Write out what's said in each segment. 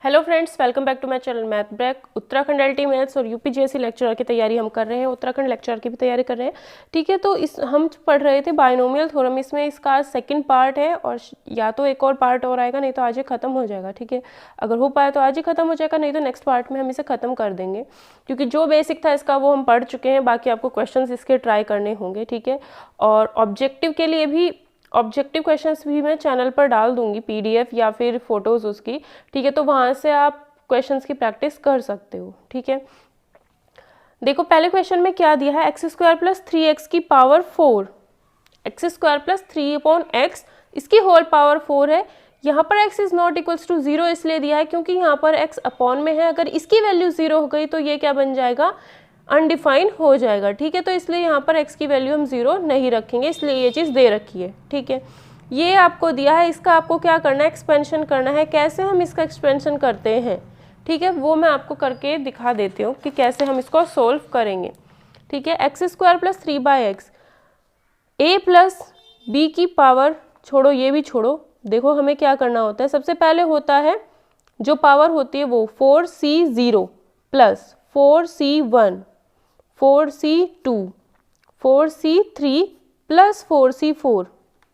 Hello friends, welcome back to my channel math break. Uttarakhand LT maths और UPJSC lecturer की तैयारी हम कर रहे हैं। उत्तराखंड लेक्चरर की भी तैयारी कर रहे हैं। ठीक है, तो इस हम पढ़ रहे थे बायनोमियल थ्योरम। इसमें इसका सेकंड पार्ट है और या तो एक और पार्ट और आएगा, नहीं तो आज ही खत्म हो जाएगा। ठीक है, अगर हो पाए तो आज ही खत्म हो जाएगा, नहीं तो नेक्स्ट पार्ट में हम इसे खत्म कर देंगे, क्योंकि जो बेसिक था इसका वो हम पढ़ चुके हैं। बाकी आपको क्वेश्चन इसके ट्राई करने होंगे। ठीक है, और ऑब्जेक्टिव के लिए भी ऑब्जेक्टिव क्वेश्चंस भी मैं चैनल पर डाल दूंगी, पीडीएफ या फिर फोटोज़ उसकी। ठीक है, तो वहाँ से आप क्वेश्चंस की प्रैक्टिस कर सकते हो। ठीक है, देखो पहले क्वेश्चन में क्या दिया है, एक्स स्क्वायर प्लस 3x की power 4, x square plus 3/x इसकी होल पावर 4 है। यहाँ पर x is not equals to 0 इसलिए दिया है क्योंकि यहाँ पर x अपॉन में है। अगर इसकी वैल्यू 0 हो गई तो ये क्या बन जाएगा, अनडिफाइंड हो जाएगा। ठीक है, तो इसलिए यहाँ पर x की वैल्यू हम 0 नहीं रखेंगे, इसलिए ये चीज़ दे रखी है। ठीक है, ये आपको दिया है, इसका आपको क्या करना है, एक्सपेंशन करना है। कैसे हम इसका एक्सपेंशन करते हैं, ठीक है, वो मैं आपको करके दिखा देती हूँ कि कैसे हम इसको सोल्व करेंगे। ठीक है, X square plus 3/x a plus B की पावर, छोड़ो ये भी छोड़ो, देखो हमें क्या करना होता है। सबसे पहले होता है जो पावर होती है वो 4c0 plus 4c1 4c2 4c3 plus 4c4,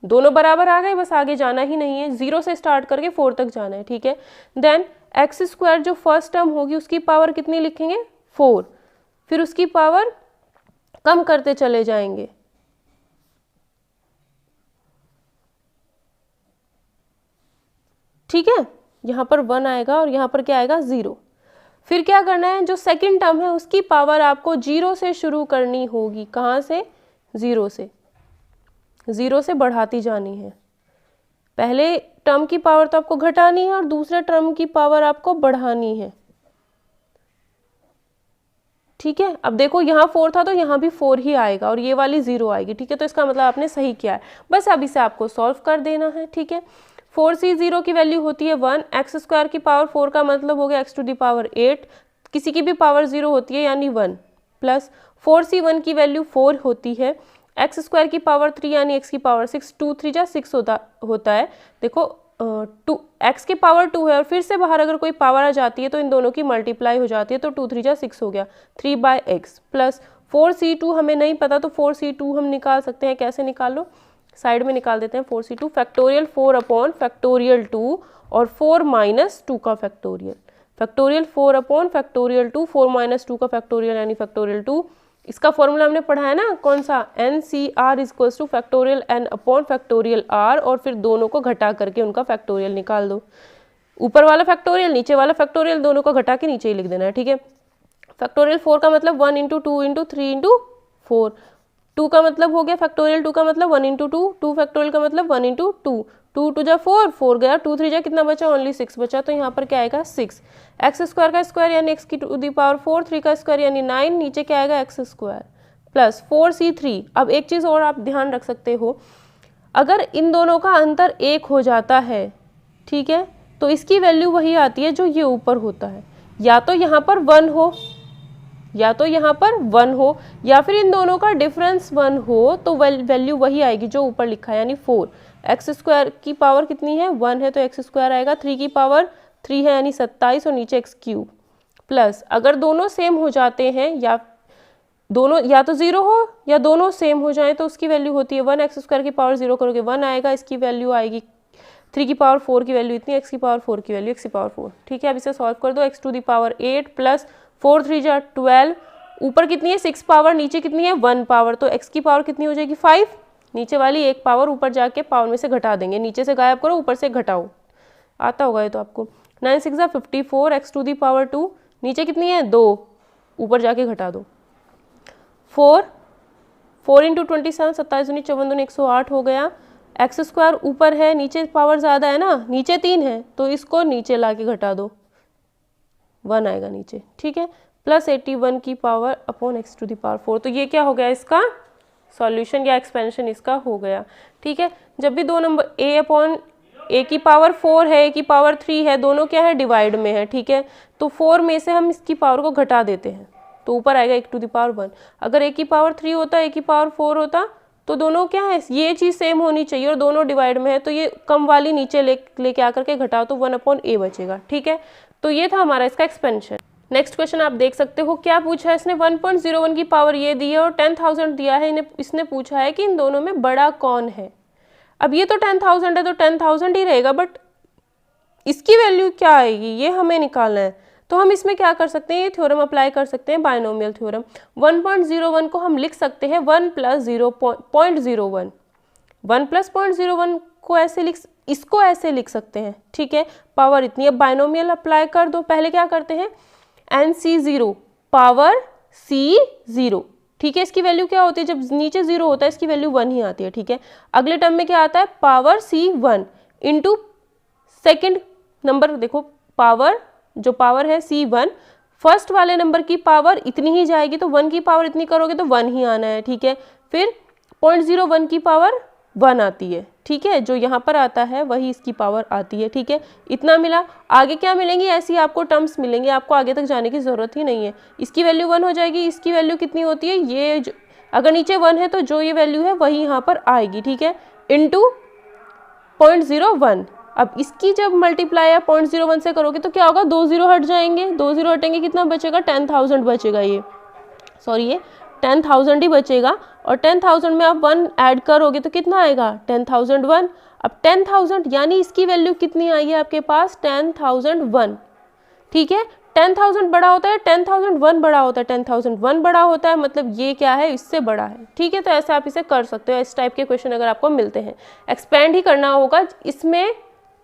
दोनों बराबर आ गए, बस आगे जाना ही नहीं है, 0 से स्टार्ट करके 4 तक जाना है। ठीक है, देन एक्स स्क्वायर जो फर्स्ट टर्म होगी उसकी पावर कितनी लिखेंगे, 4, फिर उसकी पावर कम करते चले जाएंगे। ठीक है, यहाँ पर 1 आएगा और यहाँ पर क्या आएगा, 0। फिर क्या करना है, जो सेकंड टर्म है उसकी पावर आपको 0 से शुरू करनी होगी। कहाँ से, 0 से, 0 से बढ़ाती जानी है। पहले टर्म की पावर तो आपको घटानी है और दूसरे टर्म की पावर आपको बढ़ानी है। ठीक है, अब देखो यहाँ 4 था तो यहाँ भी 4 ही आएगा और ये वाली 0 आएगी। ठीक है, तो इसका मतलब आपने सही किया है, बस अब इसे आपको सॉल्व कर देना है। ठीक है, 4c0 की वैल्यू होती है 1, एक्स स्क्वायर की पावर 4 का मतलब हो गया x टू दी पावर 8, किसी की भी पावर 0 होती है यानी 1, प्लस 4c1 की वैल्यू 4 होती है, एक्स स्क्वायर की पावर 3 यानी x की पावर 6, 2 3 जा 6 होता है। देखो 2 x की पावर 2 है और फिर से बाहर अगर कोई पावर आ जाती है तो इन दोनों की मल्टीप्लाई हो जाती है, तो 2 3 जा 6 हो गया, 3/x प्लस 4c2 हमें नहीं पता तो 4c2 हम निकाल सकते हैं। कैसे निकालो, साइड में निकाल देते हैं। 4c2 फैक्टोरियल 4 अपॉन फैक्टोरियल 2 और 4 माइनस 2 का factorial, factorial 4 upon factorial 2, 4 minus 2 का फैक्टोरियल यानी फैक्टोरियल 2। इसका फॉर्मूला हमने पढ़ा है ना, कौन सा, NCR equals two factorial n upon factorial r, और फिर दोनों को घटा करके उनका फैक्टोरियल निकाल दो। ऊपर वाला फैक्टोरियल नीचे वाला फैक्टोरियल दोनों को घटा के नीचे ही लिख देना है। ठीक है, फैक्टोरियल 4 का मतलब 1 इंटू 2 इंटू 3 इंटू 4, 2 का मतलब हो गया फैक्टोरियल 2 का मतलब 1 इंटू 2, 2 फैक्टोरियल का मतलब 1 इंटू 2, 2 2 जा 4, 4 गया, 2 3 जा कितना बचा, ओनली 6 बचा, तो यहाँ पर क्या आएगा 6। एक्स स्क्वायर का स्क्वायर यानी x की टू दी पावर 4, 3 का स्क्वायर यानी 9, नीचे क्या आएगा एक्स स्क्वायर प्लस 4c3। अब एक चीज़ और आप ध्यान रख सकते हो, अगर इन दोनों का अंतर 1 हो जाता है, ठीक है, तो इसकी वैल्यू वही आती है जो ये ऊपर होता है, या तो यहाँ पर 1 हो या तो यहाँ पर 1 हो, या फिर इन दोनों का डिफरेंस 1 हो, तो वैल्यू वही आएगी जो ऊपर लिखा है यानी 4। एक्स स्क्वायर की पावर कितनी है, 1 है तो एक्स स्क्वायर आएगा, 3 की पावर 3 है यानी 27 और नीचे एक्स क्यूब, प्लस अगर दोनों सेम हो जाते हैं या दोनों या तो 0 हो या दोनों सेम हो जाए तो उसकी वैल्यू होती है 1, एक्स स्क्वायर की पावर 0 करोगे 1 आएगा, इसकी वैल्यू आएगी 3 की पावर 4 की वैल्यू इतनी, एक्स की पावर 4 की वैल्यू एक्स की पावर 4। ठीक है, अब इसे सॉल्व कर दो, एक्स टू दी पावर 8 प्लस 4 3 जा 12, ऊपर कितनी है 6 पावर, नीचे कितनी है 1 पावर, तो एक्स की पावर कितनी हो जाएगी 5, नीचे वाली 1 पावर ऊपर जाके पावर में से घटा देंगे, नीचे से गायब करो ऊपर से घटाओ, आता होगा ये तो आपको। 9 6 जा 54, एक्स टू दी पावर 2, नीचे कितनी है 2, ऊपर जाके घटा दो, 4 इंटू 27, 27 दूनी 54 दूनी 108 हो गया। एक्स स्क्वायर ऊपर है, नीचे पावर ज़्यादा है ना, नीचे 3 है तो इसको नीचे ला के घटा दो, 1 आएगा नीचे। ठीक है, प्लस 81 की power upon X to the power 4, तो ये क्या हो गया, इसका सॉल्यूशन या एक्सपेंशन इसका हो गया। ठीक है, जब भी दो नंबर a अपॉन a की पावर 4 है, a की पावर 3 है, दोनों क्या है, डिवाइड में है। ठीक है, तो 4 में से हम इसकी पावर को घटा देते हैं तो ऊपर आएगा 1 टू द पावर 1। अगर a की पावर 3 होता, a की पावर 4 होता तो दोनों क्या है, ये चीज़ सेम होनी चाहिए और दोनों डिवाइड में है, तो ये कम वाली नीचे लेके आकर के घटाओ तो 1/a बचेगा। ठीक है, तो ये था हमारा इसका एक्सपेंशन। नेक्स्ट क्वेश्चन आप देख सकते हो, क्या पूछा है इसने, 1.01 की पावर ये दी है और 10,000 दिया है। इसने पूछा है कि इन दोनों में बड़ा कौन है। अब ये तो 10,000 है तो 10,000 ही रहेगा, बट इसकी वैल्यू क्या आएगी ये हमें निकालना है। तो हम इसमें क्या कर सकते हैं, ये थ्योरम अप्लाई कर सकते हैं, बायनोमियल थ्योरम। 1.01 को हम लिख सकते हैं 1 + 0.01, 1 + 0.01 को इसको ऐसे लिख सकते हैं। ठीक है, पावर इतनी। अब बायनोमियल अप्लाई कर दो। पहले क्या करते हैं, NC0 पावर C0। ठीक है, इसकी वैल्यू क्या होती है, जब नीचे 0 होता है इसकी वैल्यू 1 ही आती है। ठीक है, अगले टर्म में क्या आता है, power C1 into second number, देखो पावर, जो पावर है C1, फर्स्ट वाले नंबर की पावर इतनी ही जाएगी, तो 1 की पावर इतनी करोगे तो 1 ही आना है। ठीक है, फिर 0.01 की पावर 1 आती है। ठीक है, जो यहाँ पर आता है वही इसकी पावर आती है। ठीक है, इतना मिला। आगे क्या मिलेंगी, ऐसी आपको टर्म्स मिलेंगे, आपको आगे तक जाने की ज़रूरत ही नहीं है। इसकी वैल्यू 1 हो जाएगी, इसकी वैल्यू कितनी होती है, ये अगर नीचे 1 है तो जो ये वैल्यू है वही यहाँ पर आएगी। ठीक है, इंटू 0.01। अब इसकी जब मल्टीप्लाई या 0.01 से करोगे तो क्या होगा, 2 0 हट जाएंगे, 2 0 हटेंगे, कितना बचेगा, 10,000 बचेगा। ये 10,000 ही बचेगा, और 10,000 में आप 1 ऐड करोगे तो कितना आएगा, 10,001। अब 10,000 यानी इसकी वैल्यू कितनी आई है आपके पास, 10,001। ठीक है, 10,000 बड़ा होता है, 10,001 बड़ा होता है, 10,001 बड़ा होता है, मतलब ये क्या है, इससे बड़ा है। ठीक है, तो ऐसे आप इसे कर सकते हो। इस टाइप के क्वेश्चन अगर आपको मिलते हैं, एक्सपेंड ही करना होगा, इसमें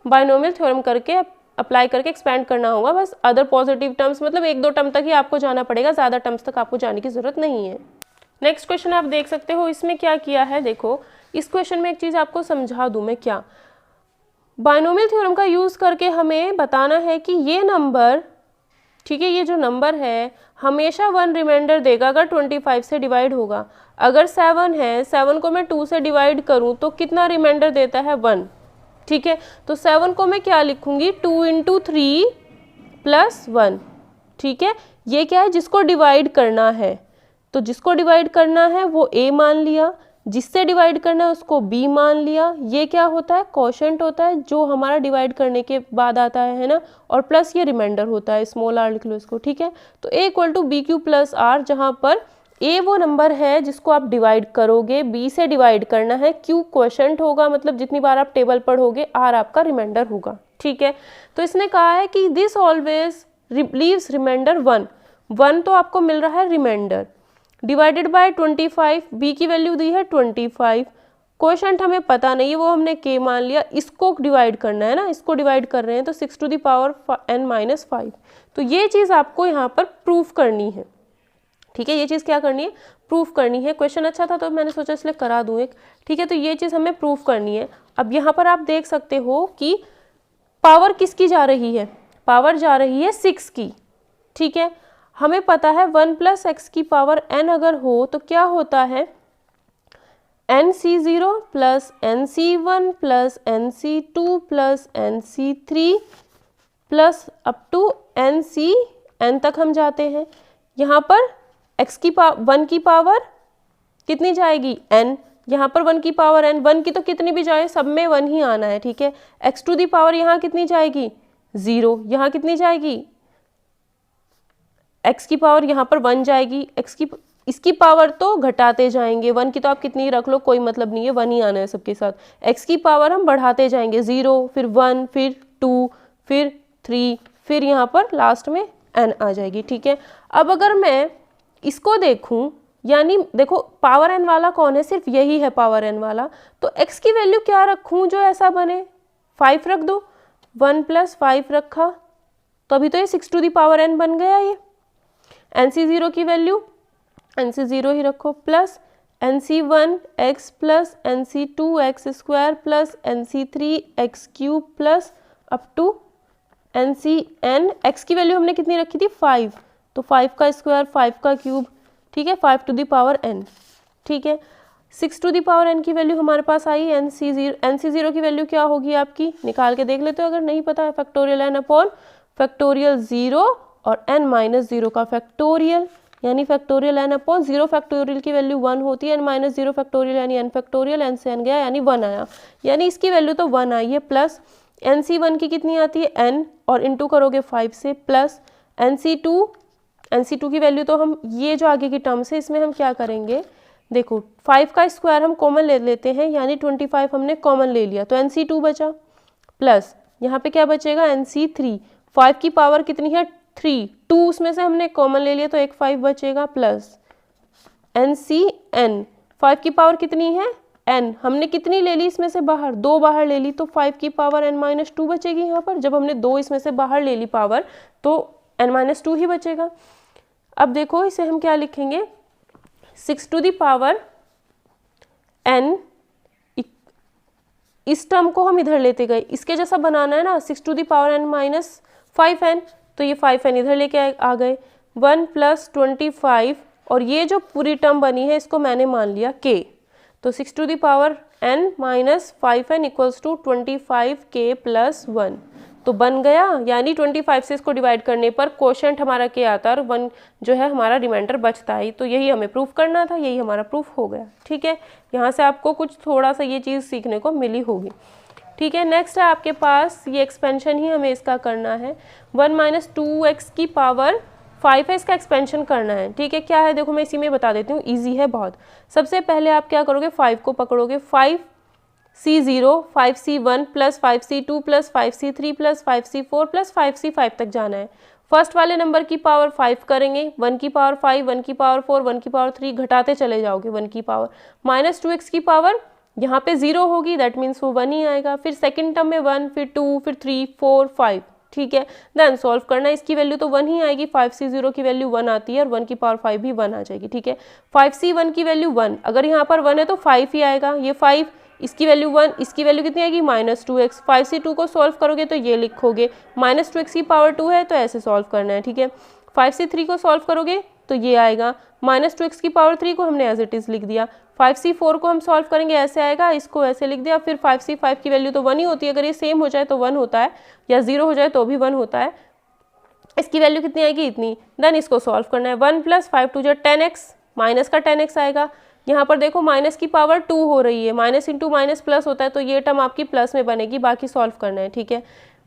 बायनोमियल थ्योरम करके अप्लाई करके एक्सपेंड करना होगा। बस अदर पॉजिटिव टर्म्स, मतलब 1-2 टर्म तक ही आपको जाना पड़ेगा, ज़्यादा टर्म्स तक आपको जाने की ज़रूरत नहीं है। नेक्स्ट क्वेश्चन आप देख सकते हो, इसमें क्या किया है, देखो इस क्वेश्चन में एक चीज़ आपको समझा दूँ मैं, क्या बायनोमियल थ्योरम का यूज़ करके हमें बताना है कि ये नंबर, ठीक है, ये जो नंबर है हमेशा 1 रिमाइंडर देगा अगर 25 से डिवाइड होगा। अगर 7 है, 7 को मैं 2 से डिवाइड करूँ तो कितना रिमाइंडर देता है, 1। ठीक है, तो 7 को मैं क्या लिखूंगी, 2 × 3 + 1। ठीक है, ये क्या है, जिसको डिवाइड करना है, तो जिसको डिवाइड करना है वो A मान लिया, जिससे डिवाइड करना है उसको B मान लिया। ये क्या होता है, क्वोशंट होता है, जो हमारा डिवाइड करने के बाद आता है ना, और प्लस ये रिमाइंडर होता है, स्मॉल r लिख लो इसको। ठीक है, तो A = BQ + R, जहाँ पर A वो नंबर है जिसको आप डिवाइड करोगे, B से डिवाइड करना है, Q क्वोशंट होगा, मतलब जितनी बार आप टेबल पढ़ोगे, R आपका रिमाइंडर होगा। ठीक है, तो इसने कहा है कि दिस ऑलवेज लीव्स रिमाइंडर 1 तो आपको मिल रहा है रिमाइंडर, डिवाइडेड बाय 25, B की वैल्यू दी है 25, क्वोशंट हमें पता नहीं है, वो हमने K मान लिया, इसको डिवाइड करना है ना, इसको डिवाइड कर रहे हैं तो 6⁻n-5। तो ये चीज़ आपको यहाँ पर प्रूफ करनी है। ठीक है, ये चीज़ क्या करनी है, प्रूफ करनी है। क्वेश्चन अच्छा था तो मैंने सोचा इसलिए करा दूँ एक। ठीक है, तो ये चीज़ हमें प्रूफ करनी है। अब यहाँ पर आप देख सकते हो कि पावर किसकी जा रही है, पावर जा रही है 6 की। ठीक है, हमें पता है 1 + x की पावर n अगर हो तो क्या होता है, NC0 + NC1 + NC2 + NC3 plus up to NCn तक हम जाते हैं। यहाँ पर x की 1 की पावर कितनी जाएगी, n, यहाँ पर 1 की पावर n, 1 की तो कितनी भी जाए सब में 1 ही आना है। ठीक है, x⁻⁴ यहाँ कितनी जाएगी, 0, यहाँ कितनी जाएगी, x की पावर यहाँ पर 1 जाएगी, इसकी पावर तो घटाते जाएंगे, 1 की तो आप कितनी रख लो कोई मतलब नहीं है, 1 ही आना है सबके साथ। x की पावर हम बढ़ाते जाएंगे, 0, फिर 1, फिर 2, फिर 3, फिर यहाँ पर लास्ट में n आ जाएगी। ठीक है, अब अगर मैं इसको देखूं, यानी देखो पावर n वाला कौन है, सिर्फ यही है पावर n वाला, तो x की वैल्यू क्या रखूं जो ऐसा बने, 5 रख दो, 1 + 5 रखा तो अभी तो ये 6⁻n बन गया। ये NC0 की वैल्यू NC0 ही रखो, plus NC1x + NC2x² + NC3x³ plus up to NCn। x की वैल्यू हमने कितनी रखी थी, 5, तो 5 का स्क्वायर 5 का क्यूब। ठीक है, 5⁻n। ठीक है, 6⁻n की वैल्यू हमारे पास आई, NC0 की वैल्यू क्या होगी आपकी, निकाल के देख लेते हो अगर नहीं पता है, फैक्टोरियल n/(0) और n - 0 का फैक्टोरियल। यानी फैक्टोरियल n अपॉन 0 फैक्टोरियल की वैल्यू 1 होती है, n माइनस 0 फैक्टोरियल यानी n फैक्टोरियल, n से n गया यानी 1 आया, यानी इसकी वैल्यू तो 1 आई है, प्लस NC1 की कितनी आती है n और इंटू करोगे 5 से, प्लस NC2 की वैल्यू तो हम ये जो आगे की टर्म्स है इसमें हम क्या करेंगे, देखो 5 का स्क्वायर हम कॉमन ले लेते हैं, यानी 25 हमने कॉमन ले लिया तो NC2 बचा, प्लस यहाँ पे क्या बचेगा NC3, 5 की पावर कितनी है 3, 2 उसमें से हमने कॉमन ले लिया तो एक 5 बचेगा, प्लस NCN, 5 की पावर कितनी है n, हमने कितनी ले ली इसमें से बाहर, 2 बाहर ले ली तो 5 की पावर n माइनस 2 बचेगी यहाँ पर, जब हमने 2 इसमें से बाहर ले ली पावर तो n माइनस 2 ही बचेगा। अब देखो इसे हम क्या लिखेंगे, 6 टू दी पावर n, इस टर्म को हम इधर लेते गए, इसके जैसा बनाना है ना, 6 to the power n minus 5n, तो ये 5n इधर लेके आ गए, 1 प्लस 25 और ये जो पूरी टर्म बनी है इसको मैंने मान लिया k, तो 6 to the power n minus 5n equals to 25k plus 1, तो बन गया, यानी 25 से इसको डिवाइड करने पर कोशेंट हमारा k आता है और 1 जो है हमारा रिमाइंडर बचता है, तो यही हमें प्रूफ करना था, यही हमारा प्रूफ हो गया। ठीक है, यहाँ से आपको कुछ थोड़ा सा ये चीज़ सीखने को मिली होगी। ठीक है, नेक्स्ट है आपके पास ये एक्सपेंशन ही हमें इसका करना है, 1 माइनस 2x की पावर 5 है, इसका एक्सपेंशन करना है। ठीक है, क्या है देखो मैं इसी में बता देती हूँ, ईजी है बहुत। सबसे पहले आप क्या करोगे, 5 को पकड़ोगे, 5C0 5C1 plus 5C2 plus 5C3 plus 5C4 plus 5C5 तक जाना है। फर्स्ट वाले नंबर की पावर 5 करेंगे, 1 की पावर 5, 1 की पावर 4, 1 की पावर 3 घटाते चले जाओगे 1 की पावर, माइनस 2x की पावर यहाँ पे 0 होगी, दैट मीन्स वो 1 ही आएगा, फिर सेकंड टर्म में 1, फिर 2, फिर 3, 4, 5। ठीक है, देन सॉल्व करना है, इसकी वैल्यू तो 1 ही आएगी, 5C0 की वैल्यू 1 आती है और 1 की पावर 5 भी 1 आ जाएगी। ठीक है, 5C1 की वैल्यू 1, अगर यहाँ पर 1 है तो 5 ही आएगा, ये 5, इसकी वैल्यू 1, इसकी वैल्यू कितनी आएगी माइनस 2x, 5C2 को सॉल्व करोगे तो ये लिखोगे, माइनस 2x की पावर 2 है तो ऐसे सॉल्व करना है। ठीक है, 5C3 को सॉल्व करोगे तो ये आएगा, माइनस 2x की पावर 3 को हमने एज इट इज़ लिख दिया, 5C4 को हम सॉल्व करेंगे ऐसे आएगा, इसको ऐसे लिख दिया, फिर 5C5 की वैल्यू तो 1 ही होती है, अगर ये सेम हो जाए तो 1 होता है, या 0 हो जाए तो भी 1 होता है, इसकी वैल्यू कितनी आएगी इतनी, देन इसको सॉल्व करना है, 1 प्लस 5 टू जो 10x, माइनस का 10x आएगा, यहाँ पर देखो माइनस की पावर 2 हो रही है, माइनस इंटू माइनस प्लस होता है तो ये टर्म आपकी प्लस में बनेगी, बाकी सॉल्व करना है। ठीक है,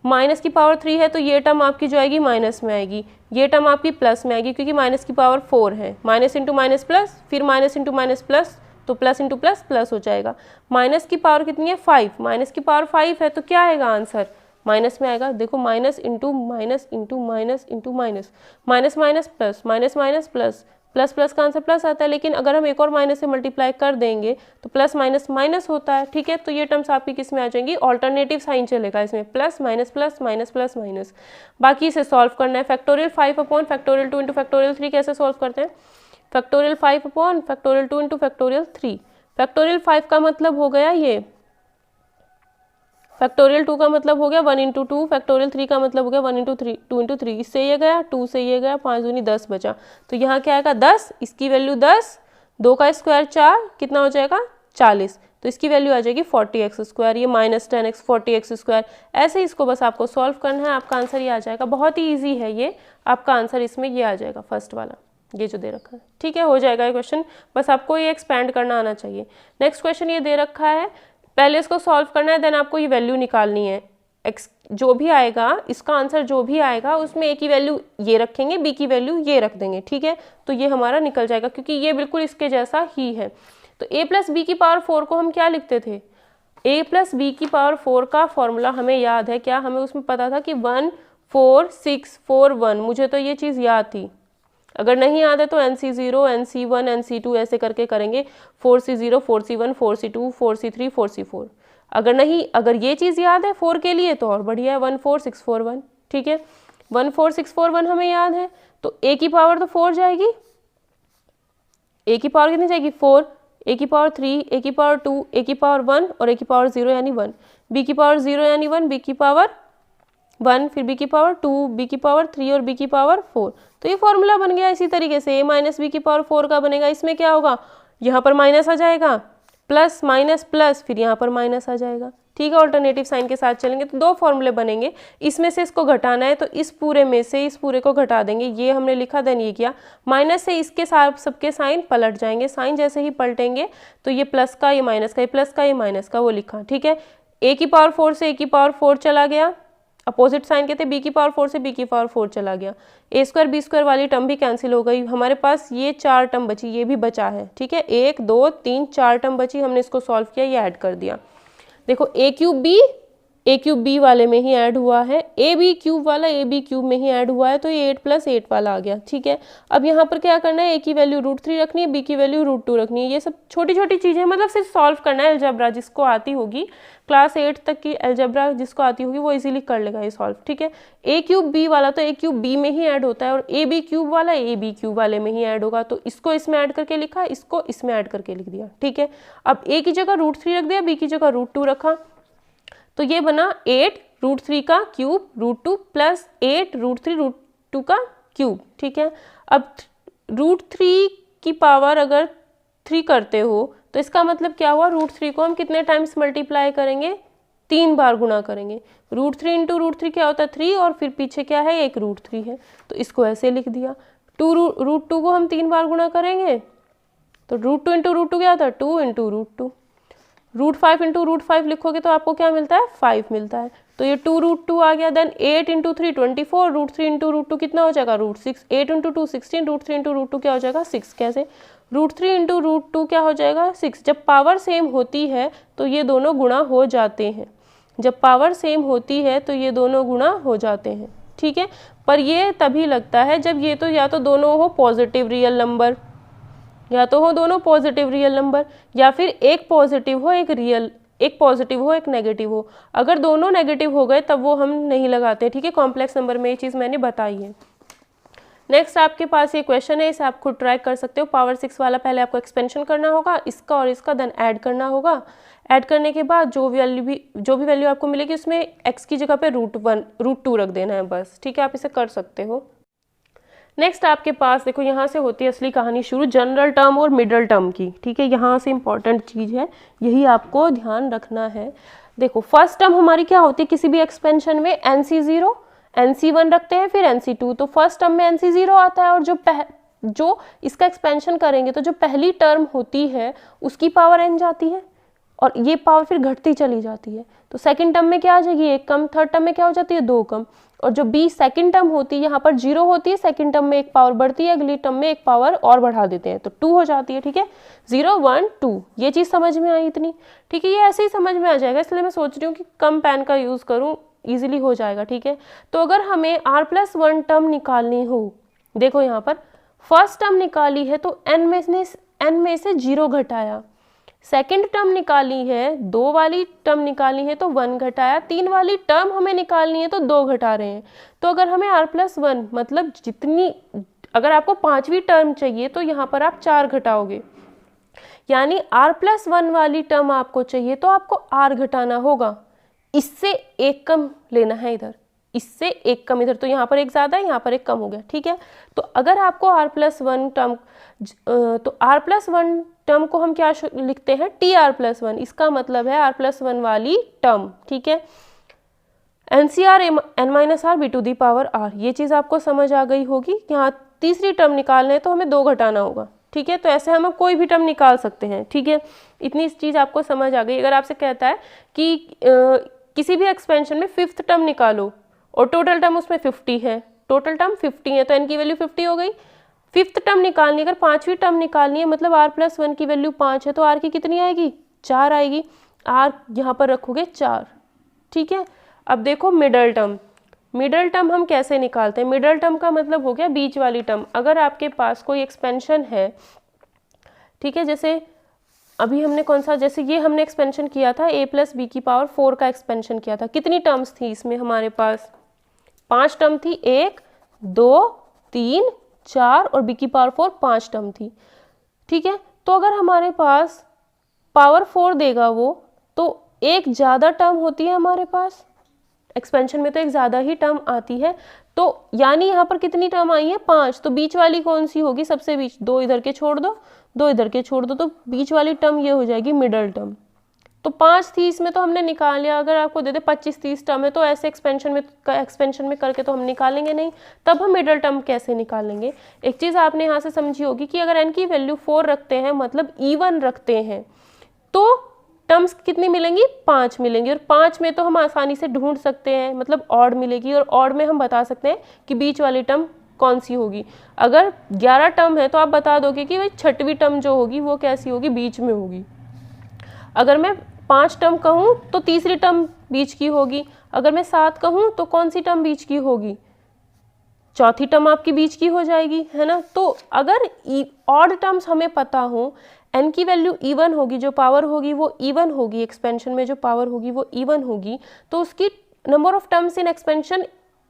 माइनस की पावर 3 है तो ये टर्म आपकी जो आएगी माइनस में आएगी, ये टर्म आपकी प्लस में आएगी क्योंकि माइनस की पावर 4 है, माइनस इंटू माइनस प्लस, फिर माइनस इंटू माइनस प्लस, तो प्लस इंटू प्लस प्लस हो जाएगा। माइनस की पावर कितनी है 5, माइनस की पावर 5 है तो क्या आएगा आंसर, माइनस में आएगा। देखो minus into minus into minus into minus, minus minus plus, minus minus plus, plus plus का आंसर प्लस आता है, लेकिन अगर हम एक और माइनस से मल्टीप्लाई कर देंगे तो प्लस माइनस माइनस होता है। ठीक है, तो ये टर्म्स आपकी किस में आ जाएंगी, ऑल्टरनेटिव साइन चलेगा इसमें, plus minus plus minus plus minus. बाकी इसे सॉल्व करना है, factorial 5 upon factorial 2 into factorial 3 कैसे सॉल्व करते हैं, factorial 5 upon factorial 2 into factorial 3, factorial 5 का मतलब हो गया ये, फैक्टोरियल 2 का मतलब हो गया 1 इंटू 2, फैक्टोरियल 3 का मतलब हो गया 1 इंटू 3, 2 इंटू 3, इससे ये गया 2 से ये गया, 5 दूनी 10 बचा, तो यहाँ क्या आएगा 10, इसकी वैल्यू 10, 2 का स्क्वायर 4, कितना हो जाएगा 40, तो इसकी वैल्यू आ जाएगी 40x स्क्वायर, ये माइनस 10x 40x स्क्वायर। ऐसे इसको बस आपको सॉल्व करना है, आपका आंसर ये आ जाएगा, बहुत ही ईजी है ये, आपका आंसर इसमें ये आ जाएगा फर्स्ट वाला, ये जो दे रखा है। ठीक है, हो जाएगा ये क्वेश्चन, बस आपको ये एक्सपेंड करना आना चाहिए। नेक्स्ट क्वेश्चन ये दे रखा है, पहले इसको सॉल्व करना है, देन आपको ये वैल्यू निकालनी है, एक्स जो भी आएगा, इसका आंसर जो भी आएगा उसमें ए की वैल्यू ये रखेंगे, बी की वैल्यू ये रख देंगे। ठीक है, तो ये हमारा निकल जाएगा क्योंकि ये बिल्कुल इसके जैसा ही है। तो a प्लस बी की पावर 4 को हम क्या लिखते थे, a प्लस बी की पावर 4 का फॉर्मूला हमें याद है क्या, हमें उसमें पता था कि 1 4 6 4 1, मुझे तो ये चीज़ याद थी, अगर नहीं याद है तो NC0 NC1 NC2 ऐसे करके करेंगे, 4C0 4C1 4C2 4C3 4C4, अगर ये चीज़ याद है 4 के लिए तो और बढ़िया है, 1 4 6 4 1। ठीक है, 1 4 6 4 1 हमें याद है, तो a की पावर तो 4 जाएगी, a की पावर कितनी जाएगी 4, a की पावर 3, a की पावर 2, a की पावर 1 और a की पावर 0 यानी 1, b की पावर 0 यानी 1, b की पावर 1, फिर b की पावर 2, b की पावर 3 और b की पावर 4, तो ये फॉर्मूला बन गया। इसी तरीके से a माइनस बी की पावर 4 का बनेगा, इसमें क्या होगा, यहाँ पर माइनस आ जाएगा, प्लस माइनस प्लस, फिर यहाँ पर माइनस आ जाएगा। ठीक है, ऑल्टरनेटिव साइन के साथ चलेंगे तो दो फॉर्मूले बनेंगे, इसमें से इसको घटाना है तो इस पूरे में से इस पूरे को घटा देंगे, ये हमने लिखा देन ये किया, माइनस से इसके साथ सबके साइन पलट जाएंगे, साइन जैसे ही पलटेंगे तो ये प्लस का ये माइनस का, ये प्लस का ये माइनस का, वो लिखा। ठीक है, a की पावर 4 से a की पावर 4 चला गया, अपोजिट साइन के थे, b की पावर 4 से b की पावर 4 चला गया, a स्क्वायर b स्क्वायर वाली टर्म भी कैंसिल हो गई, हमारे पास ये 4 टर्म बची, ये भी बचा है। ठीक है, 1 2 3 4 टर्म बची, हमने इसको सॉल्व किया, ये ऐड कर दिया। देखो a क्यूब b वाले में ही ऐड हुआ है, a b क्यूब वाला a b क्यूब में ही ऐड हुआ है, तो ये 8 + 8 वाला आ गया। ठीक है, अब यहाँ पर क्या करना है, a की वैल्यू √3 रखनी है, b की वैल्यू √2 रखनी है, ये सब छोटी छोटी चीज़ें, मतलब सिर्फ सॉल्व करना है। अलजेब्रा जिसको आती होगी, क्लास 8 तक की अलजेब्रा जिसको आती होगी वो इजीली कर लेगा ये सॉल्व। ठीक है, a क्यूब b वाला तो a क्यूब b में ही ऐड होता है, और a b क्यूब वाला a b क्यूब वाले में ही ऐड होगा, तो इसको इसमें ऐड करके लिखा, इसको इसमें ऐड करके लिख दिया। ठीक है, अब a की जगह √3 रख दिया, b की जगह √2 रखा, तो ये बना 8 √3 का क्यूब √2 + 8 √3 √2 का क्यूब। ठीक है, अब √3 की पावर अगर 3 करते हो तो इसका मतलब क्या हुआ, √3 को हम कितने टाइम्स मल्टीप्लाई करेंगे, 3 बार गुणा करेंगे। √3 × √3 क्या होता है 3, और फिर पीछे क्या है, एक √3 है, तो इसको ऐसे लिख दिया। √2 को हम 3 बार गुणा करेंगे तो √2 × √2 क्या होता है 2 × √2, √5 × √5 लिखोगे तो आपको क्या मिलता है 5 मिलता है, तो ये 2 √2 आ गया। देन 8 × 3 24, √3 × √2 कितना हो जाएगा √6, 8 × 2 16, √3 × √2 क्या हो जाएगा 6। कैसे, √3 × √2 क्या हो जाएगा 6। जब पावर सेम होती है तो ये दोनों गुणा हो जाते हैं, जब पावर सेम होती है तो ये दोनों गुणा हो जाते हैं। ठीक है, पर ये तभी लगता है जब ये तो या तो दोनों हो पॉजिटिव रियल नंबर, या तो हो दोनों पॉजिटिव रियल नंबर, या फिर एक पॉजिटिव हो एक रियल, एक पॉजिटिव हो एक नेगेटिव हो। अगर दोनों नेगेटिव हो गए तब वो हम नहीं लगाते। ठीक है, कॉम्प्लेक्स नंबर में ये चीज़ मैंने बताई है। नेक्स्ट आपके पास ये क्वेश्चन है, इसे आप खुद ट्राई कर सकते हो। पावर 6 वाला पहले आपको एक्सपेंशन करना होगा, इसका और इसका, देन ऐड करना होगा। ऐड करने के बाद जो भी वैल्यू आपको मिलेगी उसमें x की जगह पे √2 रख देना है बस। ठीक है, आप इसे कर सकते हो। नेक्स्ट आपके पास देखो यहाँ से होती है असली कहानी शुरू, जनरल टर्म और मिडल टर्म की। ठीक है, यहाँ से इंपॉर्टेंट चीज़ है, यही आपको ध्यान रखना है। देखो फर्स्ट टर्म हमारी क्या होती है, किसी भी एक्सपेंशन में NC0 NC1 रखते हैं, फिर NC2, तो फर्स्ट टर्म में NC0 आता है, और जो इसका एक्सपेंशन करेंगे तो जो पहली टर्म होती है उसकी पावर n जाती है, और ये पावर फिर घटती चली जाती है। तो सेकंड टर्म में क्या आ जाएगी, 1 कम, थर्ड टर्म में क्या हो जाती है 2 कम, और जो b सेकंड टर्म होती है यहाँ पर 0 होती है, सेकंड टर्म में 1 पावर बढ़ती है, अगली टर्म में 1 पावर और बढ़ा देते हैं तो 2 हो जाती है। ठीक है, 0 1 2, ये चीज़ समझ में आई इतनी। ठीक है, ये ऐसे ही समझ में आ जाएगा, इसलिए मैं सोच रही हूँ कि कम पेन का यूज़ करूँ, ईजिली हो जाएगा। ठीक है, तो अगर हमें r+1 टर्म निकालनी हो, देखो यहाँ पर फर्स्ट टर्म निकाली है तो n में से 0 घटाया, सेकंड टर्म निकाली है, 2 वाली टर्म निकालनी है तो 1 घटाया, 3 वाली टर्म हमें निकालनी है तो 2 घटा रहे हैं। तो अगर हमें r+1 मतलब जितनी, अगर आपको 5वीं टर्म चाहिए तो यहाँ पर आप 4 घटाओगे, यानी r+1 वाली टर्म आपको चाहिए तो आपको r घटाना होगा, इससे 1 कम लेना है इधर, इससे 1 कम इधर, तो यहाँ पर 1 ज़्यादा है, यहाँ पर 1 कम हो गया। ठीक है, तो अगर आपको r+1 टर्म, तो r+1 टर्म को हम क्या लिखते हैं tr+1, इसका मतलब है r+1 वाली टर्म। ठीक है, NCR n-r b⁴r, ये चीज़ आपको समझ आ गई होगी। यहाँ तीसरी टर्म निकालना है तो हमें 2 घटाना होगा। ठीक है, तो ऐसे हम कोई भी टर्म निकाल सकते हैं। ठीक है, इतनी चीज़ आपको समझ आ गई। अगर आपसे कहता है कि किसी भी एक्सपेंशन में 5th टर्म निकालो और टोटल टर्म उसमें 50 है, टोटल टर्म 50 है, तो n की वैल्यू 50 हो गई। 5th टर्म निकालनी, अगर 5वीं टर्म निकालनी है, मतलब r+1 की वैल्यू 5 है तो r की कितनी आएगी 4 आएगी, r यहाँ पर रखोगे 4। ठीक है, अब देखो मिडल टर्म, मिडल टर्म हम कैसे निकालते हैं। मिडल टर्म का मतलब हो गया बीच वाली टर्म। अगर आपके पास कोई एक्सपेंशन है, ठीक है, जैसे अभी हमने कौन सा, जैसे ये हमने एक्सपेंशन किया था a + b⁴ का एक्सपेंशन किया था, कितनी टर्म्स थी इसमें हमारे पास 5 टर्म थी, 1 2 3 4 और b⁴ 5 टर्म थी। ठीक है, तो अगर हमारे पास पावर 4 देगा वो, तो एक ज़्यादा टर्म होती है हमारे पास, एक्सपेंशन में तो एक ज़्यादा ही टर्म आती है, तो यानी यहाँ पर कितनी टर्म आई है 5, तो बीच वाली कौन सी होगी, सबसे बीच, 2 इधर के छोड़ दो, 2 इधर के छोड़ दो, तो बीच वाली टर्म ये हो जाएगी मिडल टर्म। तो 5 थी, इसमें तो हमने निकाल लिया। अगर आपको दे दे 25-30 टर्म है तो ऐसे एक्सपेंशन में करके तो हम निकालेंगे नहीं, तब हम मिडल टर्म कैसे निकालेंगे। एक चीज़ आपने यहाँ से समझी होगी कि अगर n की वैल्यू 4 रखते हैं, मतलब इवन रखते हैं, तो टर्म्स कितनी मिलेंगी, 5 मिलेंगी। और 5 में तो हम आसानी से ढूंढ सकते हैं, मतलब ऑड मिलेगी, और ऑड में हम बता सकते हैं कि बीच वाली टर्म कौन सी होगी। अगर 11 टर्म है तो आप बता दोगे कि भाई छठवीं टर्म जो होगी वो कैसी होगी, बीच में होगी। अगर मैं 5 टर्म कहूँ तो तीसरी टर्म बीच की होगी। अगर मैं 7 कहूँ तो कौन सी टर्म बीच की होगी, चौथी टर्म आपकी बीच की हो जाएगी, है ना। तो अगर ऑड टर्म्स हमें पता हो, n की वैल्यू इवन होगी, जो पावर होगी वो इवन होगी, एक्सपेंशन में जो पावर होगी वो इवन होगी, तो उसकी number of terms in expansion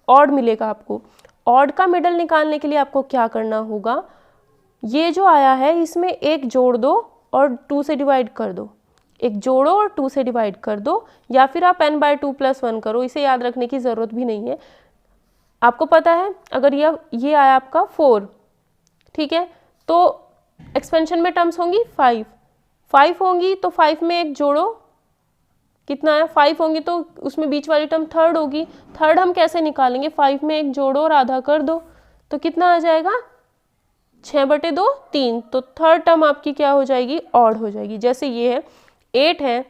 odd मिलेगा आपको। ऑड का मिडल निकालने के लिए आपको क्या करना होगा, ये जो आया है इसमें एक जोड़ दो और 2 से डिवाइड कर दो, एक जोड़ो और 2 से डिवाइड कर दो, या फिर आप n/2 + 1 करो। इसे याद रखने की ज़रूरत भी नहीं है, आपको पता है। अगर ये आया आपका 4, ठीक है, तो एक्सपेंशन में टर्म्स होंगी 5 होंगी, तो 5 में एक जोड़ो, कितना है 5 होंगी, तो उसमें बीच वाली टर्म थर्ड होगी। थर्ड हम कैसे निकालेंगे, 5 में एक जोड़ो और आधा कर दो, तो कितना आ जाएगा 6/2 3। तो थर्ड टर्म आपकी क्या हो जाएगी, ऑड हो जाएगी। जैसे ये है 8 है,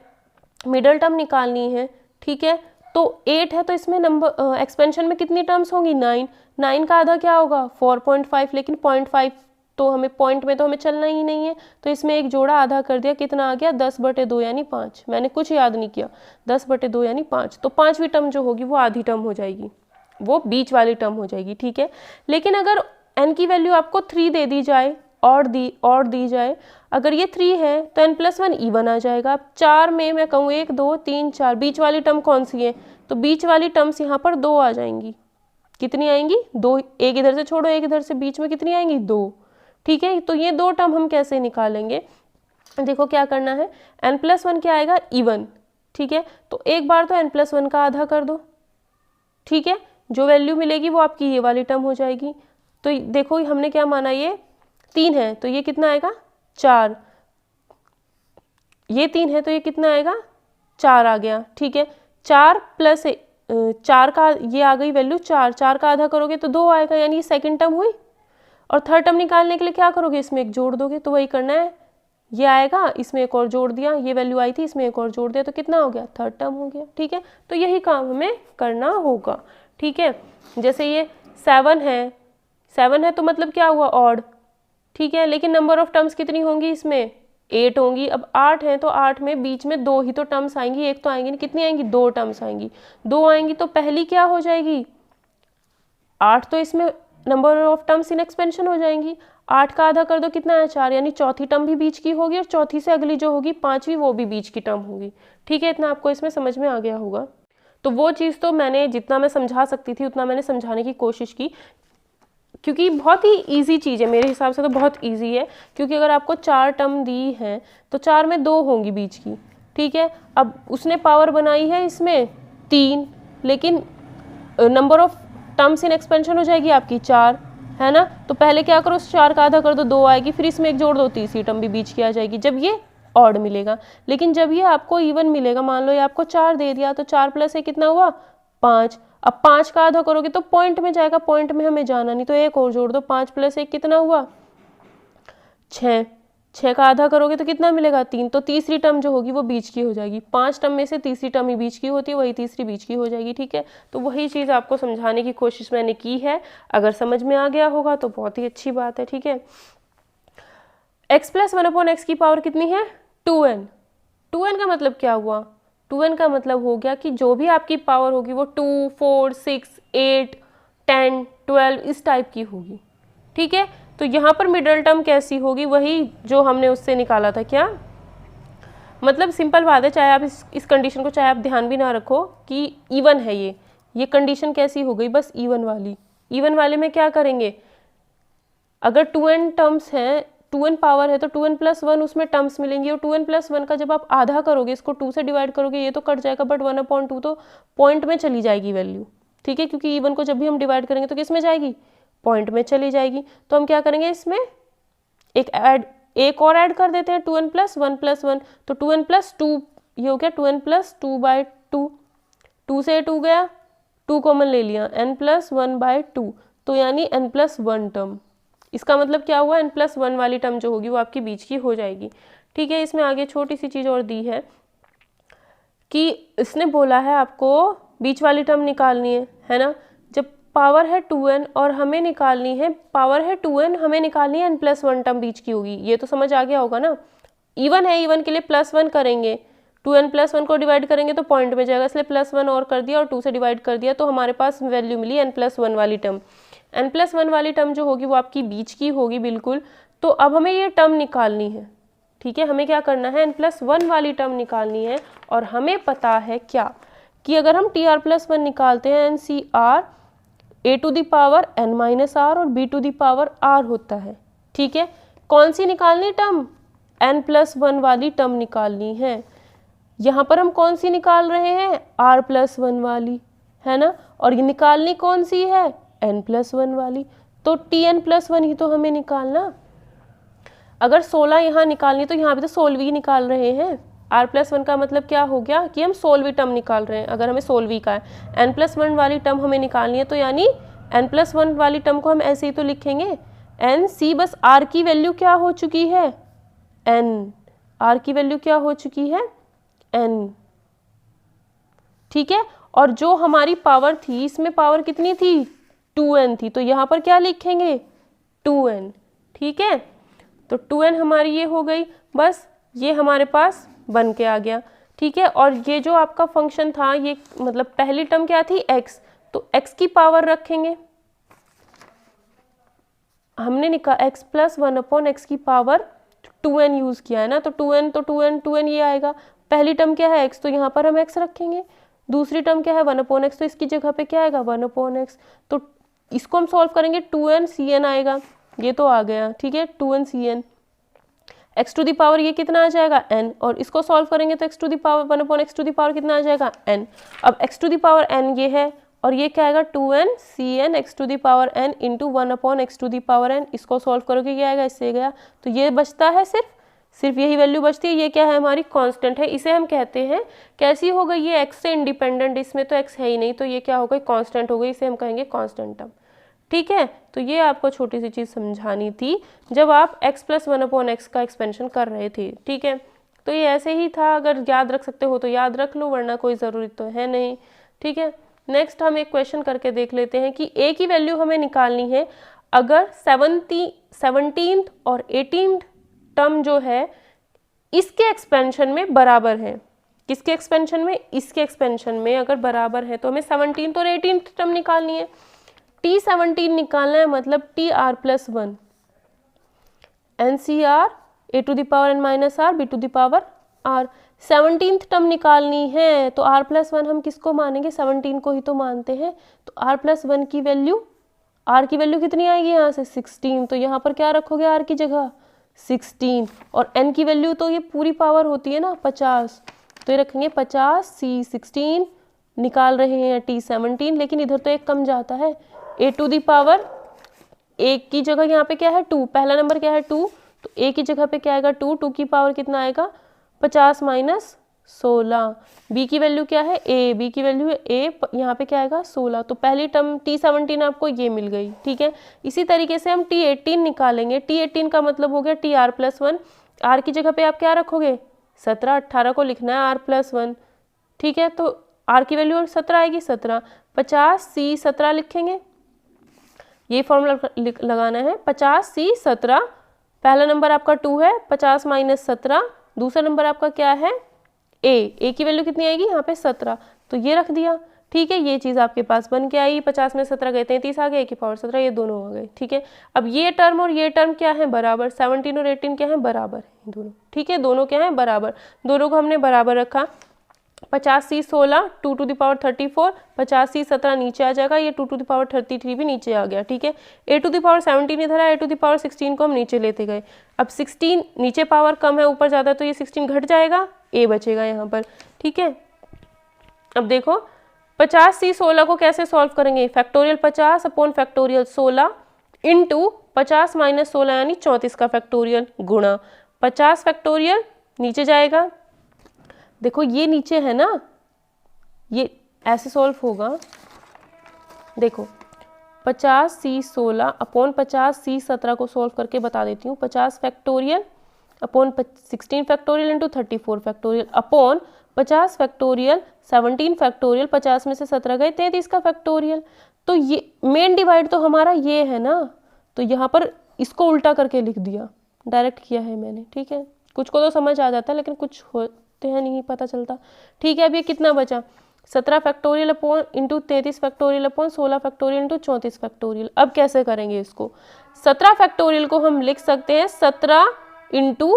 मिडल टर्म निकालनी है, ठीक है, तो 8 है तो इसमें नंबर एक्सपेंशन में कितनी टर्म्स होंगी, 9 का आधा क्या होगा 4.5, लेकिन 0.5 तो हमें पॉइंट में तो हमें चलना ही नहीं है, तो इसमें एक जोड़ा आधा कर दिया, कितना आ गया 10/2 यानी 5। मैंने कुछ याद नहीं किया, 10/2 यानी 5। तो 5वीं टर्म जो होगी वो आधी टर्म हो जाएगी, वो बीच वाली टर्म हो जाएगी, ठीक है। लेकिन अगर n की वैल्यू आपको 3 दे दी जाए, और दी जाए, अगर ये 3 है तो n+1 इवन आ जाएगा। अब 4 में मैं कहूँ 1 2 3 4, बीच वाली टर्म कौन सी है, तो बीच वाली टर्म्स यहाँ पर 2 आ जाएंगी। कितनी आएंगी, 2। एक इधर से छोड़ो, एक इधर से, बीच में कितनी आएंगी, 2, ठीक है। तो ये 2 टर्म हम कैसे निकालेंगे, देखो क्या करना है, n+1 क्या आएगा, इवन, ठीक है। तो एक बार तो n+1 का आधा कर दो, ठीक है, जो वैल्यू मिलेगी वो आपकी ये वाली टर्म हो जाएगी। तो देखो हमने क्या माना, ये 3 है तो ये कितना आएगा 4, ये 3 है तो ये कितना आएगा 4 आ गया, ठीक है। 4 + 4 का ये आ गई वैल्यू 4 का आधा करोगे तो 2 आएगा, यानी ये सेकंड टर्म हुई। और थर्ड टर्म निकालने के लिए क्या करोगे, इसमें एक जोड़ दोगे, तो वही करना है, ये आएगा, इसमें एक और जोड़ दिया, ये वैल्यू आई थी, इसमें एक और जोड़ दिया, तो कितना हो गया, थर्ड टर्म हो गया, ठीक है। तो यही काम हमें करना होगा, ठीक है। जैसे ये 7 है तो मतलब क्या हुआ, ऑड, ठीक है। लेकिन नंबर ऑफ टर्म्स कितनी होंगी, इसमें 8 होंगी। अब 8 है तो 8 में बीच में 2 ही तो टर्म्स आएंगी, एक तो आएंगी नहीं, कितनी आएंगी, 2 टर्म्स आएंगी। 2 आएंगी तो पहली क्या हो जाएगी, 8, तो इसमें number of terms in expansion हो जाएंगी। 8 का आधा कर दो, कितना है 4, यानी चौथी टर्म भी बीच की होगी, और चौथी से अगली जो होगी 5वीं, वो भी बीच की टर्म होगी, ठीक है। इतना आपको इसमें समझ में आ गया होगा। तो वो चीज़ तो मैंने जितना मैं समझा सकती थी उतना मैंने समझाने की कोशिश की, क्योंकि बहुत ही इजी चीज़ है, मेरे हिसाब से तो बहुत इजी है। क्योंकि अगर आपको 4 टर्म दी है तो 4 में 2 होंगी बीच की, ठीक है। अब उसने पावर बनाई है इसमें 3, लेकिन number of terms in expansion हो जाएगी आपकी 4, है ना। तो पहले क्या करो, उस 4 का आधा कर दो, 2 आएगी, फिर इसमें एक जोड़ दो, तीसरी टर्म भी बीच की आ जाएगी, जब ये ऑड मिलेगा। लेकिन जब ये आपको इवन मिलेगा, मान लो ये आपको 4 दे दिया, तो 4 + 1 कितना हुआ 5। अब 5 का आधा करोगे तो पॉइंट में जाएगा, पॉइंट में हमें जाना नहीं, तो एक और जोड़ दो, 5 + 1 कितना हुआ 6। 6 का आधा करोगे तो कितना मिलेगा 3। तो तीसरी टर्म जो होगी वो बीच की हो जाएगी। 5 टर्म में से तीसरी टर्म ही बीच की होती है, वही तीसरी बीच की हो जाएगी, ठीक है। तो वही चीज़ आपको समझाने की कोशिश मैंने की है। अगर समझ में आ गया होगा तो बहुत ही अच्छी बात है, ठीक है। x + 1/x की पावर कितनी है 2n। 2n का मतलब क्या हुआ, 2n का मतलब हो गया कि जो भी आपकी पावर होगी वो 2 4 6 8 10 12 इस टाइप की होगी, ठीक है। तो यहाँ पर मिडल टर्म कैसी होगी, वही जो हमने उससे निकाला था। क्या मतलब, सिंपल बात है, चाहे आप इस कंडीशन को चाहे आप ध्यान भी ना रखो कि इवन है ये कंडीशन कैसी हो गई, बस इवन वाली। इवन वाले में क्या करेंगे, अगर 2n टर्म्स हैं, 2n पावर है तो 2n + 1 उसमें टर्म्स मिलेंगी, और 2n + 1 का जब आप आधा करोगे, इसको 2 से डिवाइड करोगे, ये तो कट जाएगा, बट 1/2 तो पॉइंट में चली जाएगी वैल्यू, ठीक है। क्योंकि इवन को जब भी हम डिवाइड करेंगे तो किस में जाएगी, पॉइंट में चली जाएगी। तो हम क्या करेंगे, इसमें एक और ऐड कर देते हैं, 2n + 1 + 1, तो 2n + 2 ये हो गया 2n प्लस 2/2, 2 से 2 गया, 2 कॉमन ले लिया, n प्लस 1/2, तो यानी n प्लस 1 टर्म। इसका मतलब क्या हुआ, n प्लस 1 वाली टर्म जो होगी वो आपकी बीच की हो जाएगी। ठीक है, इसमें आगे छोटी सी चीज़ और दी है कि इसने बोला है आपको बीच वाली टर्म निकालनी है ना। जब पावर है 2n और हमें निकालनी है, पावर है 2n, हमें निकालनी है n प्लस 1 टर्म बीच की होगी, ये तो समझ आ गया होगा ना। इवन है, इवन के लिए प्लस 1 करेंगे, 2n प्लस 1 को डिवाइड करेंगे तो पॉइंट में जाएगा, इसलिए प्लस 1 और कर दिया और 2 से डिवाइड कर दिया, तो हमारे पास वैल्यू मिली n प्लस 1 वाली टर्म। n प्लस 1 वाली टर्म जो होगी वो आपकी बीच की होगी बिल्कुल। तो अब हमें ये टर्म निकालनी है। ठीक है, हमें क्या करना है, n प्लस 1 वाली टर्म निकालनी है। और हमें पता है क्या कि अगर हम tr प्लस 1 निकालते हैं NCr a to the power n minus r और b to the power r होता है। ठीक है, कौन सी निकालनी टर्म, n प्लस 1 वाली टर्म निकालनी है। यहाँ पर हम कौन सी निकाल रहे हैं, r प्लस 1 वाली, है ना। और ये निकालनी कौन सी है, n प्लस 1 वाली, तो tn प्लस 1 ही तो हमें निकालना। अगर 16 यहाँ निकालनी तो यहाँ भी तो 16वीं ही निकाल रहे हैं। r प्लस 1 का मतलब क्या हो गया कि हम 16वीं टर्म निकाल रहे हैं। अगर हमें 16वीं का है, n प्लस 1 वाली टर्म हमें निकालनी है, तो यानी n प्लस 1 वाली टर्म को हम ऐसे ही तो लिखेंगे nc, बस r की वैल्यू क्या हो चुकी है, n, r की वैल्यू क्या हो चुकी है, n। ठीक है, और जो हमारी पावर थी, इसमें पावर कितनी थी, 2n थी, तो यहाँ पर क्या लिखेंगे, 2n। ठीक है, तो 2n हमारी ये हो गई, बस ये हमारे पास बन के आ गया। ठीक है, और ये जो आपका फंक्शन था, ये मतलब पहली टर्म क्या थी, x, तो x की पावर रखेंगे, हमने निकाला x प्लस 1/x की पावर 2n यूज़ किया है ना, तो 2n ये आएगा। पहली टर्म क्या है, x, तो यहाँ पर हम x रखेंगे। दूसरी टर्म क्या है, 1/x, तो इसकी जगह पे क्या आएगा, 1/x। तो इसको हम सॉल्व करेंगे, 2n/cn आएगा, ये तो आ गया। ठीक है, 2n/cn, x to the power ये कितना आ जाएगा, n, और इसको सॉल्व करेंगे तो x to the power 1/x to the power कितना आ जाएगा, n। अब x to the power n ये है, और ये क्या आएगा, 2n/cn x to the power n into 1/x to the power n। इसको सॉल्व करोगे क्या आएगा, इससे गया, तो ये बचता है, सिर्फ यही वैल्यू बचती है। ये क्या है, हमारी कांस्टेंट है, इसे हम कहते हैं, कैसी हो गई ये, x से इंडिपेंडेंट, इसमें तो x है ही नहीं, तो ये क्या हो गई, कांस्टेंट हो गई, इसे हम कहेंगे कांस्टेंट टर्म। ठीक है, तो ये आपको छोटी सी चीज़ समझानी थी जब आप x प्लस 1/x का एक्सपेंशन कर रहे थे। ठीक है, तो ये ऐसे ही था, अगर याद रख सकते हो तो याद रख लो, वरना कोई ज़रूरी तो है नहीं। ठीक है, नेक्स्ट हम एक क्वेश्चन करके देख लेते हैं कि a की वैल्यू हमें निकालनी है अगर 17th और 18th टर्म जो है इसके एक्सपेंशन में बराबर है। किसके एक्सपेंशन में, इसके एक्सपेंशन में अगर बराबर है, तो हमें 17th और 18th टर्म निकालनी है। t17 निकालना है, मतलब tr plus 1 NCr a to the power n minus r b to the power r। 17th term निकालनी है, तो r प्लस 1 हम किसको मानेंगे, 17 को ही तो मानते हैं। तो r प्लस 1 की वैल्यू, r की वैल्यू कितनी आएगी यहाँ से, 16, तो यहाँ पर क्या रखोगे r की जगह, 16, और n की वैल्यू तो ये पूरी पावर होती है ना 50, तो ये रखेंगे 50, c 16 निकाल रहे हैं, t 17, लेकिन इधर तो एक कम जाता है, a टू दी पावर, एक की जगह यहाँ पे क्या है 2, पहला नंबर क्या है 2, तो a की जगह पे क्या आएगा 2, 2 की पावर कितना आएगा 50 माइनस 16। b की वैल्यू क्या है a, b की वैल्यू है a, यहाँ पे क्या आएगा 16, तो पहली टर्म t17 आपको ये मिल गई। ठीक है, इसी तरीके से हम t18 निकालेंगे। t18 का मतलब हो गया tr प्लस 1, r की जगह पे आप क्या रखोगे 17, 18 को लिखना है r प्लस 1। ठीक है, तो r की वैल्यू 17 आएगी, 17, 50 c 17 लिखेंगे, ये फॉर्मूला लगाना है, 50 c 17, पहला नंबर आपका 2 है, 50 माइनस 17, दूसरा नंबर आपका क्या है a की वैल्यू कितनी आएगी यहाँ पे 17, तो ये रख दिया। ठीक है, ये चीज़ आपके पास बन के आई, 50 में 17 गए थे, 30 आ गए, a की पावर 17, ये दोनों आ गए। ठीक है, अब ये टर्म और ये टर्म क्या है बराबर, 17 और 18 क्या है बराबर है दोनों। ठीक है, दोनों क्या है बराबर, दोनों को हमने बराबर रखा। 50 c 16, 2 to the power 34, 50 c 17 नीचे आ जाएगा, ये 2 टू द पावर 33 भी नीचे आ गया। ठीक है, a टू द पावर 17 इधर है, a टू द पावर 16 को हम नीचे लेते गए। अब 16 नीचे पावर कम है, ऊपर ज़्यादा, तो ये 16 घट जाएगा, a बचेगा यहाँ पर। ठीक है, अब देखो 50 c 16 को कैसे सॉल्व करेंगे, factorial 50 upon factorial 16 into 50 minus 16 यानी 34 का फैक्टोरियल गुणा 50 फैक्टोरियल नीचे जाएगा, देखो ये नीचे है ना, ये ऐसे सॉल्व होगा, देखो 50C16 अपॉन 50C17 को सॉल्व करके बता देती हूँ। 50 factorial upon 16 factorial into 34 factorial upon 50 factorial 17 factorial, 50 में से 17 गए 33 का फैक्टोरियल। तो ये मेन डिवाइड तो हमारा ये है ना, तो यहाँ पर इसको उल्टा करके लिख दिया, डायरेक्ट किया है मैंने, ठीक है। कुछ को तो समझ आ जाता है लेकिन कुछ होते हैं नहीं पता चलता, ठीक है। अब ये कितना बचा, 17 factorial upon into 33 factorial upon 16 factorial into 34 factorial. अब कैसे करेंगे इसको, 17 फैक्टोरियल को हम लिख सकते हैं 17 into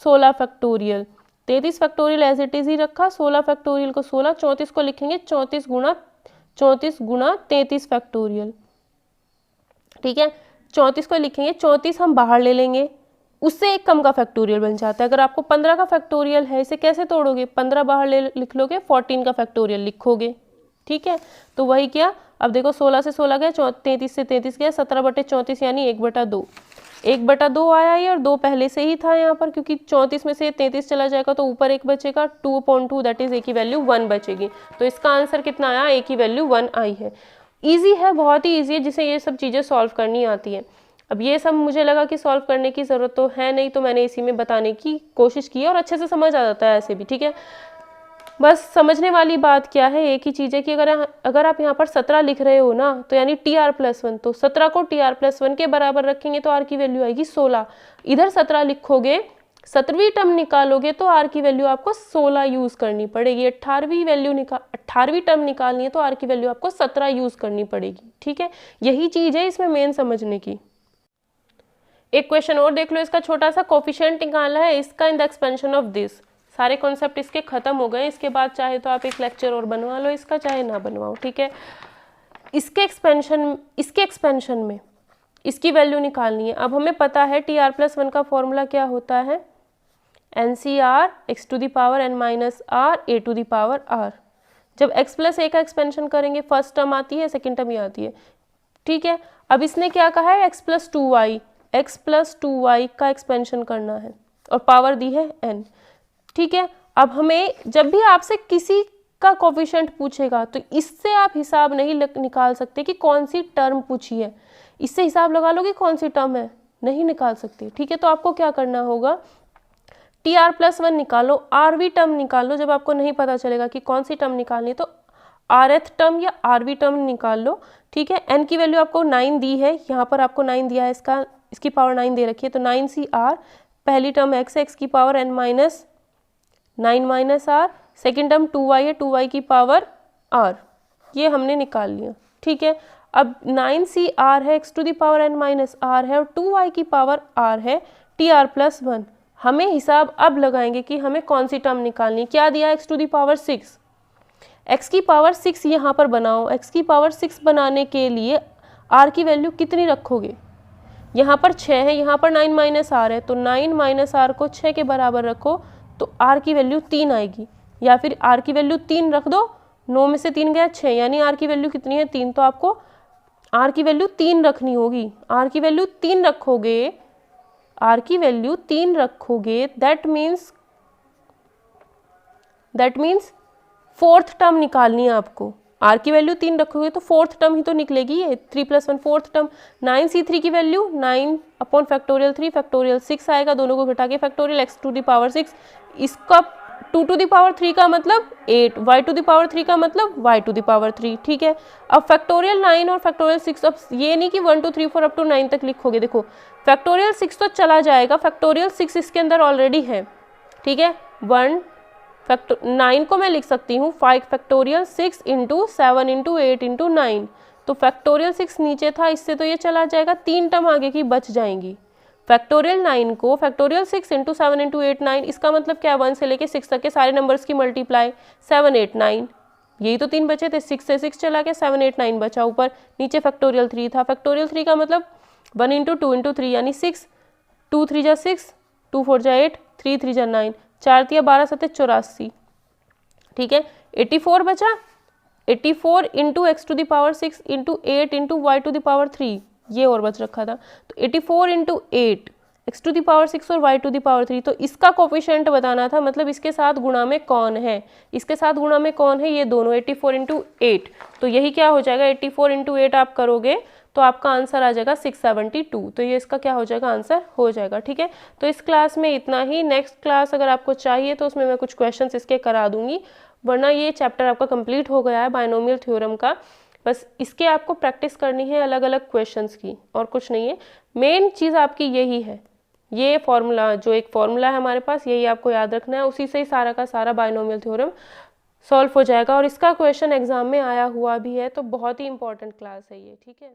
16 factorial, 33 factorial as it is ही रखा, 16 फैक्टोरियल को 16, 34 को लिखेंगे 34 गुणा 33 फैक्टोरियल, ठीक है। 34 को लिखेंगे, 34 हम बाहर ले लेंगे, उससे एक कम का फैक्टोरियल बन जाता है। अगर आपको 15 का फैक्टोरियल है, इसे कैसे तोड़ोगे, 15 बाहर लिख लोगे, 14 का फैक्टोरियल लिखोगे, ठीक है। तो वही क्या, अब देखो 16 से 16 गया, 33 से 33 गया, 17/34 यानी 1/2, 1/2 आया ये, और 2 पहले से ही था यहाँ पर, क्योंकि 34 में से 33 चला जाएगा तो ऊपर 1 बचेगा, 2/2 दैट इज a की वैल्यू 1 बचेगी। तो इसका आंसर कितना आया, a की वैल्यू 1 आई है। ईजी है, बहुत ही ईजी है, जिसे ये सब चीज़ें सॉल्व करनी आती है। अब ये सब मुझे लगा कि सॉल्व करने की ज़रूरत तो है नहीं, तो मैंने इसी में बताने की कोशिश की है, और अच्छे से समझ आ जाता है ऐसे भी, ठीक है। बस समझने वाली बात क्या है, एक ही चीज़ है कि अगर आप यहाँ पर 17 लिख रहे हो ना, तो यानी TR+1, तो 17 को TR+1 के बराबर रखेंगे तो R की वैल्यू आएगी 16। इधर 17 लिखोगे, 17वीं टर्म निकालोगे तो R की वैल्यू आपको 16 यूज़ करनी पड़ेगी। 18वीं टर्म निकालनी है तो R की वैल्यू आपको 17 यूज़ करनी पड़ेगी, ठीक है। यही चीज़ है इसमें मेन समझने की। एक क्वेश्चन और देख लो, इसका छोटा सा कोफिशिएंट निकाला है, इसका in the expansion of this. सारे कॉन्सेप्ट इसके खत्म हो गए, इसके बाद चाहे तो आप एक लेक्चर और बनवा लो इसका, चाहे ना बनवाओ, ठीक है। इसके एक्सपेंशन में इसकी वैल्यू निकालनी है। अब हमें पता है TR+1 का फॉर्मूला क्या होता है, NCR x⁻n - r a⁻r। जब x+a का एक्सपेंशन करेंगे, फर्स्ट टर्म आती है, सेकेंड टर्म ही आती है, ठीक है। अब इसने क्या कहा है, x+2y का एक्सपेंशन करना है, और पावर दी है n, ठीक है। अब हमें जब भी आपसे किसी का कोफिशिएंट पूछेगा तो इससे आप हिसाब नहीं निकाल सकते कि कौन सी टर्म पूछी है, इससे हिसाब लगा लोगे कौन सी टर्म है, नहीं निकाल सकते, ठीक है। तो आपको क्या करना होगा, TR+1 निकालो, RV टर्म निकाल लो। जब आपको नहीं पता चलेगा कि कौन सी टर्म निकालनी है तो RH टर्म या RV टर्म निकाल लो, ठीक है। n की वैल्यू आपको 9 दी है, यहाँ पर आपको 9 दिया है, इसकी पावर 9 दे रखी है, तो 9CR, पहली टर्म x की power n - 9 - r, second term 2y है, 2y की पावर r, ये हमने निकाल लिया, ठीक है। अब 9CR है, x⁻n - r है, और 2y की पावर r है, TR+1। हमें हिसाब अब लगाएंगे कि हमें कौन सी टर्म निकालनी है। क्या दिया, x⁻6, x की पावर 6 यहाँ पर बनाओ। x की पावर 6 बनाने के लिए r की वैल्यू कितनी रखोगे, यहाँ पर 6 है, यहाँ पर 9 - r है, तो 9 - r को 6 के बराबर रखो तो r की वैल्यू 3 आएगी, या फिर r की वैल्यू 3 रख दो, 9 में से 3 गया 6, यानी r की वैल्यू कितनी है, 3। तो आपको r की वैल्यू 3 रखनी होगी, r की वैल्यू 3 रखोगे, r की वैल्यू 3 रखोगे, दैट मीन्स फोर्थ टर्म निकालनी है आपको। r की वैल्यू 3 रखोगे तो फोर्थ टर्म ही तो निकलेगी, ये 3+1 फोर्थ टर्म। 9C3 की वैल्यू 9/3 फैक्टोरियल 6 आएगा, दोनों को घटा के फैक्टोरियल x⁻6, इसका 2⁻3 का मतलब 8, y⁻3 का मतलब y⁻3, ठीक है। अब फैक्टोरियल 9 और फैक्टोरियल 6, अब ये नहीं कि 1 2 3 4 अप टू 9 तक लिखोगे, देखो फैक्टोरियल 6 तो चला जाएगा, फैक्टोरियल 6 इसके अंदर ऑलरेडी है, ठीक है। 9 को मैं लिख सकती हूँ 5 फैक्टोरियल 6 इंटू 7 इंटू 8 इंटू 9, तो फैक्टोरियल 6 नीचे था, इससे तो ये चला जाएगा, 3 टर्म आगे की बच जाएंगी। फैक्टोरियल 9 को फैक्टोरियल 6 इंटू 7 इंटू 8 9, इसका मतलब क्या है, 1 से लेके 6 तक के सारे नंबर्स की मल्टीप्लाई, 7 8 9, यही तो 3 बचे थे, 6 से 6 चला गया, 7 8 9 बचा, ऊपर नीचे फैक्टोरियल 3 था। फैक्टोरियल 3 का मतलब 1 इंटू 2 इंटू 3 यानी 6, 2 3 जा 6, 2 4 जा 8, 3 3 जा 9, 4 3 12 7 84, ठीक है। 84 बचा, 84 into x⁻6 into 8 into y⁻3, ये और बच रखा था, तो 84 into 8 x to the power 6 और y टू द पावर 3, तो इसका कोफिशिएंट बताना था, मतलब इसके साथ गुणा में कौन है, इसके साथ गुणा में कौन है, ये दोनों 84 इंटू 8, तो यही क्या हो जाएगा 84 इंटू 8 आप करोगे तो आपका आंसर आ जाएगा 672, तो ये इसका क्या हो जाएगा आंसर हो जाएगा। ठीक है, तो इस क्लास में इतना ही। नेक्स्ट क्लास अगर आपको चाहिए तो उसमें मैं कुछ क्वेश्चंस इसके करा दूंगी, वरना ये चैप्टर आपका कंप्लीट हो गया है बायनोमियल थ्योरम का। बस इसके आपको प्रैक्टिस करनी है अलग अलग क्वेश्चंस की, और कुछ नहीं है। मेन चीज़ आपकी यही है, ये फॉर्मूला, जो एक फॉर्मूला है हमारे पास, यही आपको याद रखना है, उसी से ही सारा का सारा बायनोमियल थ्योरम सॉल्व हो जाएगा। और इसका क्वेश्चन एग्जाम में आया हुआ भी है, तो बहुत ही इंपॉर्टेंट क्लास है ये। ठीक है।